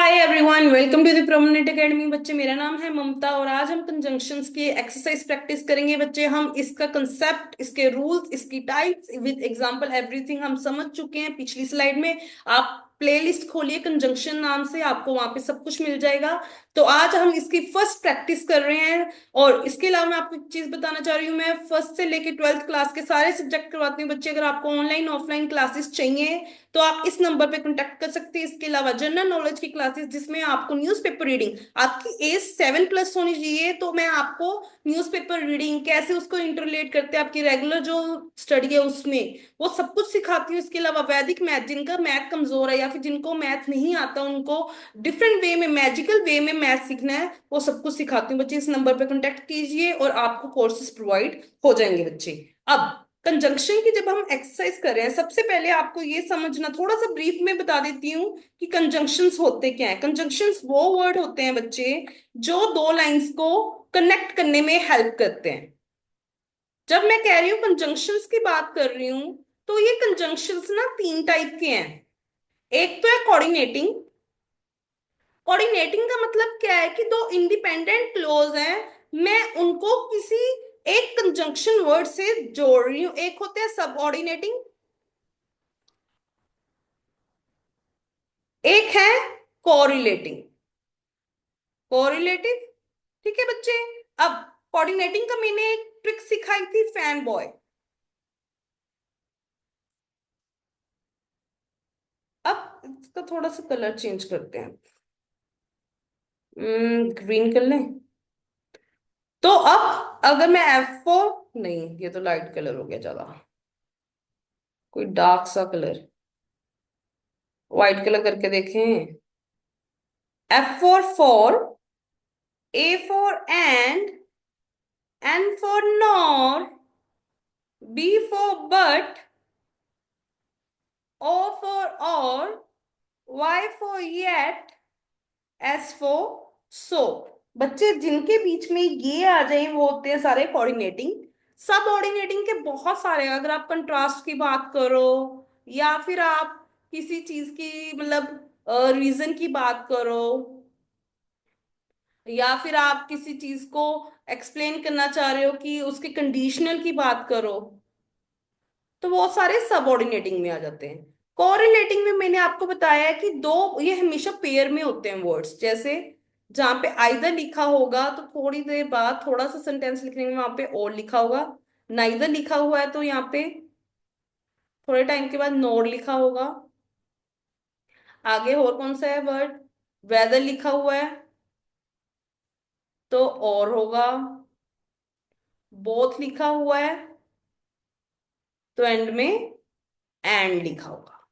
Hi everyone, welcome to the prominent academy. बच्चे, मेरा नाम है ममता और आज हम कंजंक्शंस की एक्सरसाइज प्रैक्टिस करेंगे। बच्चे, हम इसका कंसेप्ट, इसके रूल्स, इसकी टाइप्स विद एग्जांपल एवरीथिंग हम समझ चुके हैं पिछली स्लाइड में। आप प्लेलिस्ट खोलिए कंजंक्शन नाम से, आपको वहां पे सब कुछ मिल जाएगा। तो आज हम इसकी फर्स्ट प्रैक्टिस कर रहे हैं। और इसके अलावा मैं आपको एक चीज बताना चाह रही हूँ, मैं फर्स्ट से लेके 12th क्लास के सारे सब्जेक्ट करवाती हूँ। बच्चे, अगर आपको ऑनलाइन ऑफलाइन क्लासेस चाहिए तो आप इस नंबर पे कांटेक्ट कर सकते हैं। इसके अलावा जनरल नॉलेज की क्लासेस जिसमें आपको न्यूज़पेपर रीडिंग, आपकी एज 7+ होनी चाहिए, तो मैं आपको न्यूज़पेपर रीडिंग कैसे उसको इंटरलेट करते हैं आपकी रेगुलर जो स्टडी है उसमें, वो सब कुछ सिखाती हूँ। इसके अलावा वैदिक मैथ, जिनका मैथ कमजोर है या फिर जिनको मैथ नहीं आता, उनको डिफरेंट वे में, मैजिकल वे में मैथ सीखना है, वो सब कुछ सिखाती हूँ। बच्चे, इस नंबर पर कांटेक्ट कीजिए और आपको कोर्सेज प्रोवाइड हो जाएंगे। बच्चे, अब कंजंक्शन की जब हम एक्सरसाइज कर रहे हैं, सबसे पहले आपको ये समझना, थोड़ा सा ब्रीफ में बता देती हूँ कि कंजंक्शंस होते क्या हैं। कंजंक्शंस वो वर्ड होते हैं बच्चे जो दो लाइंस को कनेक्ट करने में हेल्प करते हैं। जब मैं कह रही हूँ कंजंक्शंस की बात कर रही हूँ, तो ये कंजंक्शंस ना तीन टाइप के हैं। एक तो है कोऑर्डिनेटिंग। कोऑर्डिनेटिंग का मतलब क्या है कि दो इंडिपेंडेंट क्लोज हैं, मैं उनको किसी एक कंजंक्शन वर्ड से जोड़ रही हूँ। एक होते हैं सबऑर्डिनेटिंग, एक है कोरिलेटिंग, कोरिलेटिव। ठीक है बच्चे। अब कोऑर्डिनेटिंग का मैंने एक ट्रिक सिखाई थी, फैन बॉय। अब इसका थोड़ा सा कलर चेंज करते हैं, ग्रीन कर लें। तो अब अगर मैं F4, नहीं ये तो लाइट कलर हो गया ज्यादा, कोई डार्क सा कलर, व्हाइट कलर करके देखें। F4 A for N for nor, B for but, O for or, Y for yet, S for so। बच्चे, जिनके बीच में ये आ जाए वो होते हैं सारे कोऑर्डिनेटिंग। सब ऑर्डिनेटिंग के बहुत सारे हैं। अगर आप कंट्रास्ट की बात करो, या फिर आप किसी चीज की मतलब रीजन की बात करो, या फिर आप किसी चीज को एक्सप्लेन करना चाह रहे हो कि उसके कंडीशनल की बात करो, तो वो सारे सबऑर्डिनेटिंग में आ जाते हैं। कोरिलेटिंग में मैंने आपको बताया है कि दो, ये हमेशा पेयर में होते हैं वर्ड्स। जैसे जहां पे आइदर लिखा होगा तो थोड़ी देर बाद, थोड़ा सा सेंटेंस लिखने में वहां पे और लिखा होगा। नाइदर लिखा हुआ है तो यहाँ पे थोड़े टाइम के बाद नोर लिखा होगा। आगे और कौन सा है वर्ड, वेदर लिखा हुआ है तो और होगा। बोथ लिखा हुआ है तो एंड में एंड लिखा होगा।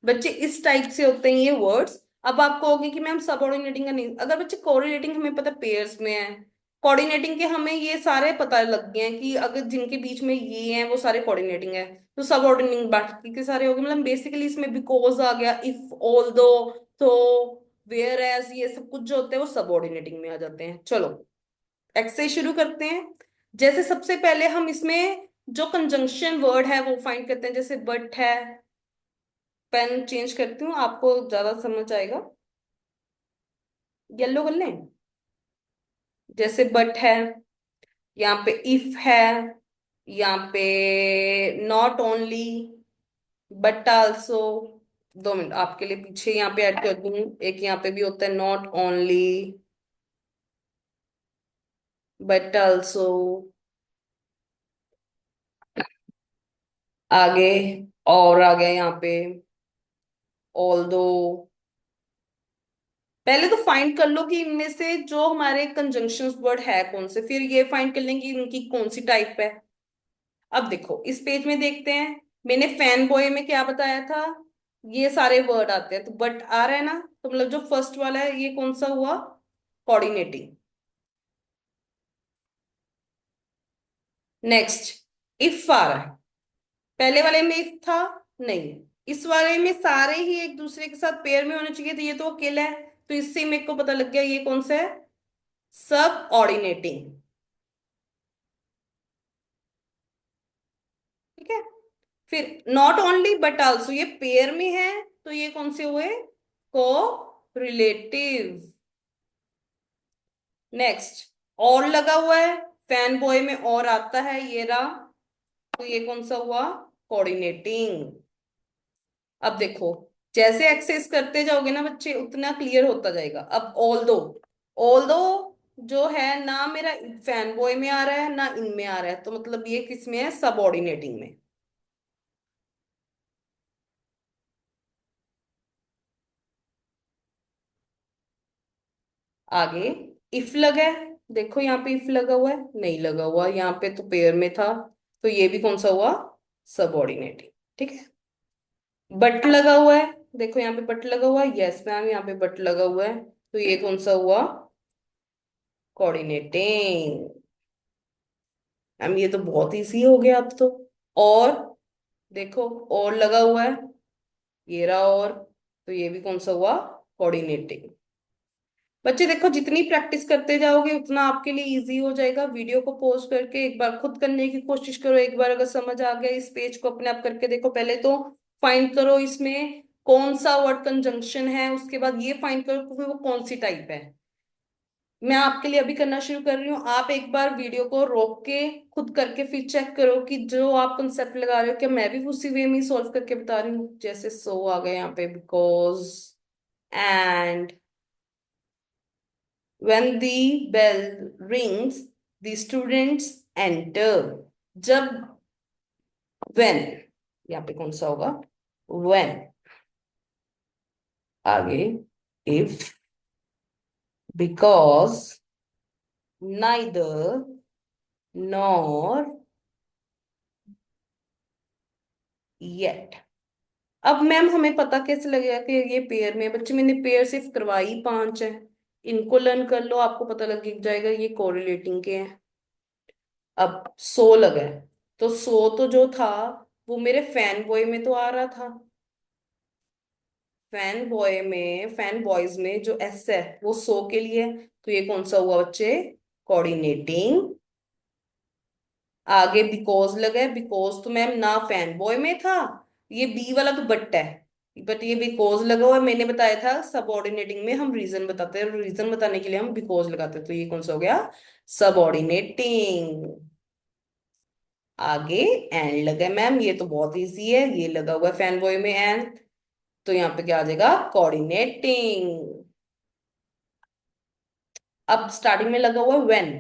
बच्चे, इस टाइप से होते हैं ये वर्ड्स। अब आप कहोगे कि मैम सबऑर्डिनेटिंग का नहीं, अगर बच्चे कोरिलेटिंग हमें पता पेयर्स में है, कोऑर्डिनेटिंग के हमें ये सारे पता लग गए हैं कि अगर जिनके बीच में ये हैं वो सारे कोऑर्डिनेटिंग है, तो सबऑर्डिनेटिंग बाकी के सारे हो गए। मतलब बेसिकली इसमें बिकॉज आ गया, इफ, ऑल दो, तो, वेयर एज, ये सब कुछ जो होते हैं वो सबऑर्डिनेटिंग में आ जाते हैं। चलो एक्सरसाइज शुरू करते हैं। जैसे सबसे पहले हम इसमें जो कंजंक्शन वर्ड है वो फाइंड करते हैं। जैसे बट है, पेन चेंज करती हूँ, आपको ज्यादा समझ आएगा। येलो कर लें। जैसे बट है, यहाँ पे इफ है, यहाँ पे not only, but also. 2 minute आपके लिए पीछे यहाँ पे ऐड कर दूँ, एक यहाँ पे भी होता है नॉट ओनली, बट आल्सो। आगे और आ गया यहाँ पे ऑल्दो। पहले तो फाइंड कर लो कि इनमें से जो हमारे कंजंक्शन वर्ड है कौन से, फिर ये फाइंड कर लेंगे कि इनकी कौन सी टाइप है। अब देखो इस पेज में देखते हैं, मैंने फैन बॉय में क्या बताया था, ये सारे वर्ड आते हैं। तो बट आ रहा है ना, तो मतलब जो फर्स्ट वाला है ये कौन सा हुआ, कोऑर्डिनेटिंग। नेक्स्ट, इफ आ रहा है। पहले वाले में इफ था नहीं, इस वाले में सारे ही एक दूसरे के साथ पेयर में होने चाहिए, तो ये तो अकेला है। तो इससे मेरे को पता लग गया ये कौन सा है, सब ऑर्डिनेटिंग। ठीक है। फिर नॉट ओनली बट आल्सो, ये पेयर में है, तो ये कौन से हुए, को रिलेटिव। नेक्स्ट, और लगा हुआ है, फैन बॉय में और आता है, ये रहा, तो ये कौन सा हुआ, कोऑर्डिनेटिंग। अब देखो, जैसे एक्सेस करते जाओगे ना बच्चे, उतना क्लियर होता जाएगा। अब ऑल दो जो है ना, मेरा फैन बॉय में आ रहा है ना इनमें आ रहा है, तो मतलब ये किस में है, सबऑर्डिनेटिंग में। आगे, इफ लगा है, देखो यहाँ पे इफ लगा हुआ है, नहीं लगा हुआ, यहाँ पे तो पेयर में था, तो ये भी कौन सा हुआ, सबऑर्डिनेटिंग। ठीक है। बट लगा हुआ है, देखो यहाँ पे बट लगा हुआ है, यस मैम यहाँ पे बट लगा हुआ है, तो ये कौन सा हुआ, कोऑर्डिनेटिंग। मैम ये तो बहुत इजी हो गया अब तो। और देखो, और लगा हुआ है, ये रहा, और तो ये भी कौन सा हुआ, कोऑर्डिनेटिंग। बच्चे देखो, जितनी प्रैक्टिस करते जाओगे उतना आपके लिए इजी हो जाएगा। वीडियो को पॉज करके एक बार खुद करने की कोशिश करो, एक बार अगर समझ आ गया, इस पेज को अपने आप करके देखो। पहले तो फाइंड करो इसमें कौन सा वर्ड कंजंक्शन है, उसके बाद ये फाइंड करो कि वो कौन सी टाइप है। मैं आपके लिए अभी करना शुरू कर रही हूँ, आप एक बार वीडियो को रोक के खुद करके फिर चेक करो कि जो आप कंसेप्ट लगा रहे हो क्या मैं भी उसी वे में सॉल्व करके बता रही हूँ। जैसे सो आ गए यहाँ पे, because, and, when the bell rings, the students enter। जब, when, यहाँ पे कौन सा होगा, when। आगे, if, because, neither, nor, yet। अब मैम हमें पता कैसे लगेगा कि ये पेयर में है? बच्चे मैंने पेयर सिर्फ करवाई 5 है, इनको लर्न कर लो, आपको पता लग जाएगा ये कोरिलेटिंग के हैं। अब सो लगा है, तो सो तो जो था वो मेरे फैन बॉय में तो आ रहा था, फैन बॉय में, फैन बॉयज में जो एस है वो सो के लिए है, तो ये कौन सा हुआ बच्चे, कोऑर्डिनेटिंग। आगे बिकॉज लगा है, बिकॉज तो मैम ना फैन बॉय में था, ये बी वाला तो बट है, बट ये बिकॉज लगा हुआ है, मैंने बताया था सबऑर्डिनेटिंग में हम रीजन बताते हैं, रीजन बताने के लिए हम बिकॉज लगाते हैं, तो ये कौन सा हो गया, सबऑर्डिनेटिंग। आगे एंड लगा है मैम, ये तो बहुत इजी है, ये लगा हुआ है फैन बॉय में एंड, तो यहाँ पे क्या आ जाएगा, कोऑर्डिनेटिंग। अब स्टार्टिंग में लगा हुआ है व्हेन।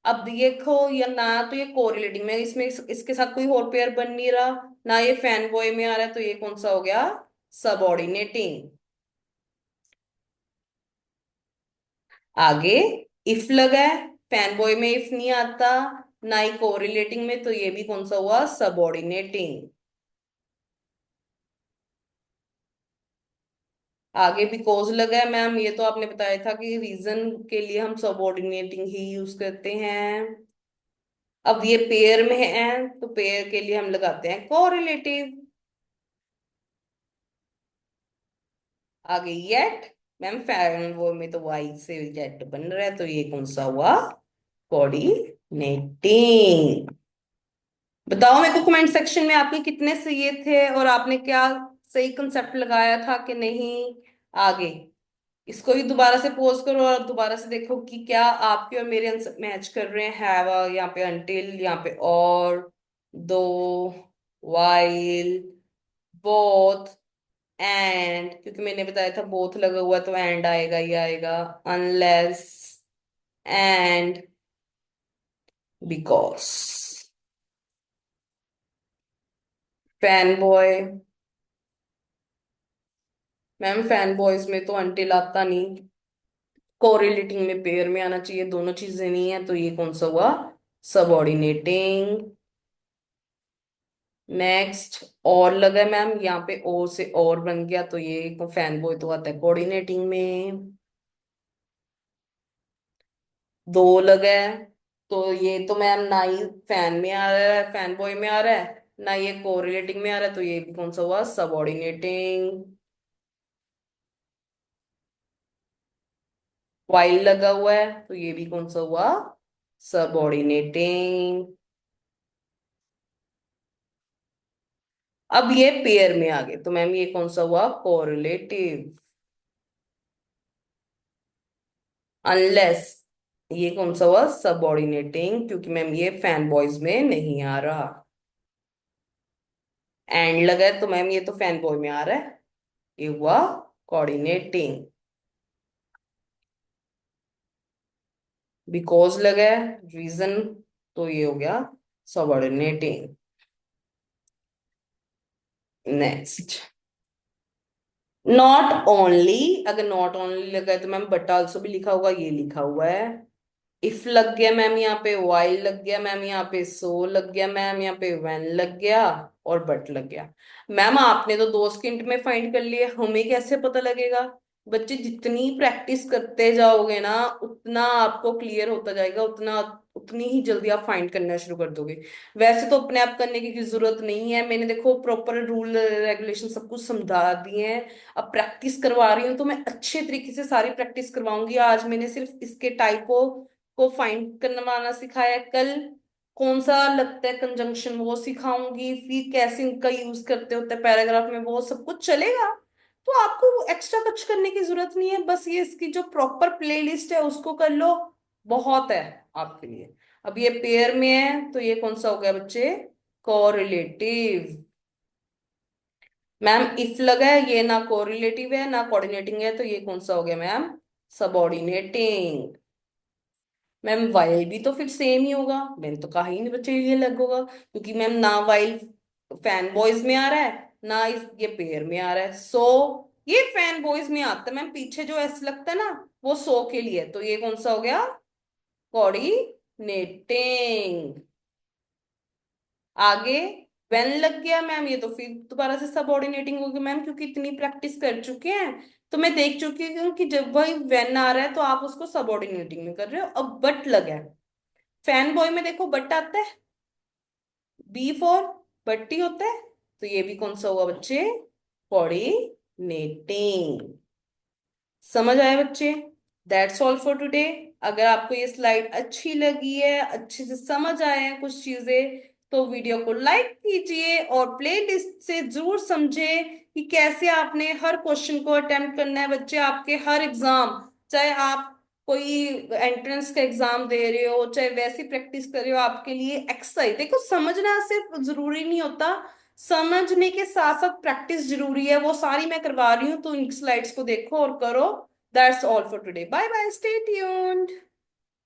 अब देखो, या ना तो ये कोरिलेटिंग में, इसमें इसके साथ कोई और पेयर बन नहीं रहा, ना ये फैन बॉय में आ रहा है, तो ये कौन सा हो गया, सबऑर्डिनेटिंग। आगे इफ लगा है, फैन बॉय में इफ नहीं आता, ना ही कोरिलेटिंग में, तो ये भी कौन सा हुआ, सबऑर्डिनेटिंग। आगे बिकॉज लगा है मैम, ये तो आपने बताया था कि रीजन के लिए हम सबऑर्डिनेटिंग ही यूज करते हैं। अब ये पेयर में है, तो पेयर के लिए हम लगाते हैं कोरिलेटिव। आगे येट, मैम फैन वो में तो वाई से जेट बन रहा है, तो ये कौन सा हुआ, कोऑर्डिनेटिंग। बताओ मेरे को कमेंट सेक्शन में आपके कितने सही थे और आपने क्या सही कंसेप्ट लगाया था कि नहीं। आगे इसको ही दोबारा से पोज करो और दोबारा से देखो कि क्या आपके और मेरे आंसर मैच कर रहे हैं। हैव, यहाँ पे अंटिल, यहाँ पे और, दो, वाइल, बोथ, एंड, क्योंकि मैंने बताया था बोथ लगा हुआ है, तो एंड आएगा ही आएगा, unless, and, because. Fan boy, ma'am fan boys में तो अंटिल आता नहीं, कोरिलेटिंग में पेयर में आना चाहिए, दोनों चीजें नहीं है, तो ये कौन सा हुआ, सबऑर्डिनेटिंग। नेक्स्ट, और लगा है मैम, यहाँ पे और से और बन गया, तो ये फैन बॉय तो आता है कोऑर्डिनेटिंग में। दो लगा है, तो ये तो मैम ना ही फैन में आ रहा है, फैन बॉय में आ रहा है, ना ये कोरिलेटिंग में आ रहा है, तो ये भी कौन सा हुआ, सबऑर्डिनेटिंग। वाइल लगा हुआ है, तो ये भी कौन सा हुआ, सबऑर्डिनेटिंग। अब ये पेयर में आ गए, तो मैम ये कौन सा हुआ, कोरिलेटिव। अनलेस, ये कौन सा हुआ, सबऑर्डिनेटिंग, क्योंकि मैम ये फैन बॉयज में नहीं आ रहा। एंड लगा है तो मैम ये तो फैन बॉय में आ रहा है, ये हुआ कोऑर्डिनेटिंग। बिकॉज लगा है, रीजन, तो ये हो गया सबऑर्डिनेटिंग। नेक्स्ट, नॉट ओनली, अगर नॉट ओनली लगा है तो मैम बट आल्सो भी लिखा होगा, ये लिखा हुआ है। इफ लग गया मैम यहाँ पे, वाइल लग गया मैम यहाँ पे, सो लग गया मैम यहाँ पे, व्हेन लग गया, और बट लग गया। मैम आपने तो 2 सेकंड में फाइंड कर लिए, हमें कैसे पता लगेगा? बच्चे जितनी प्रैक्टिस करते जाओगे ना, उतना आपको क्लियर होता जाएगा, उतना उतनी ही जल्दी आप फाइंड करना शुरू कर दोगे। वैसे तो अपने आप करने की जरूरत नहीं है, मैंने देखो प्रॉपर रूल रेगुलेशन सब कुछ समझा दिए हैं। अब प्रैक्टिस करवा रही हूँ तो मैं अच्छे तरीके से सारी प्रैक्टिस करवाऊंगी। आज मैंने सिर्फ इसके टाइपों को फाइंड करवाना सिखाया, कल कौन सा लगता है कंजंक्शन वो सिखाऊंगी, फिर कैसे इनका यूज करते होते हैं पैराग्राफ में, वो सब कुछ चलेगा। तो आपको एक्स्ट्रा कुछ करने की जरूरत नहीं है, बस ये इसकी जो प्रॉपर प्लेलिस्ट है उसको कर लो, बहुत है आपके लिए। अब ये पेयर में है तो ये कौन सा हो गया बच्चे, कोरिलेटिव। मैम इफ लगा है, ये ना कोरिलेटिव है ना कोऑर्डिनेटिंग है, तो ये कौन सा हो गया मैम, सबऑर्डिनेटिंग। मैम वाइल भी तो फिर सेम ही होगा, मैंने तो कहा ही नहीं बच्चे ये अलग होगा, क्योंकि मैम ना वाइल फैन बॉयज में आ रहा है, ना ये पेयर में आ रहा है। सो ये फैन बॉयज में आता है मैम, पीछे जो एस लगता है ना वो सो के लिए है, तो ये कौन सा हो गया, कोऑर्डिनेटिंग। आगे वेन लग गया मैम, ये तो फिर दोबारा से सबऑर्डिनेटिंग होगी मैम, क्योंकि इतनी प्रैक्टिस कर चुके हैं, तो मैं देख चुकी हूँ कि जब भाई वेन आ रहा है तो आप उसको सबऑर्डिनेटिंग में कर रहे हो। अब बट लगा है, फैन बॉय में देखो बट आता है, बी फॉर बट्टी होता है, तो ये भी कौन सा हुआ बच्चे, कोऑर्डिनेटिंग। समझ आए बच्चे? That's all for today. अगर आपको ये स्लाइड अच्छी लगी है, अच्छे से समझ आए हैं कुछ चीजें, तो वीडियो को लाइक कीजिए और प्लेलिस्ट से जरूर समझे कि कैसे आपने हर क्वेश्चन को अटेम्प्ट करना है बच्चे। आपके हर एग्जाम, चाहे आप कोई एंट्रेंस का एग्जाम दे रहे हो, चाहे वैसी प्रैक्टिस कर रहे हो, आपके लिए एक्सरसाइज, देखो समझना सिर्फ जरूरी नहीं होता, समझने के साथ साथ प्रैक्टिस जरूरी है, वो सारी मैं करवा रही हूँ, तो इन स्लाइड्स को देखो और करो। That's all for today. Bye bye. Stay tuned.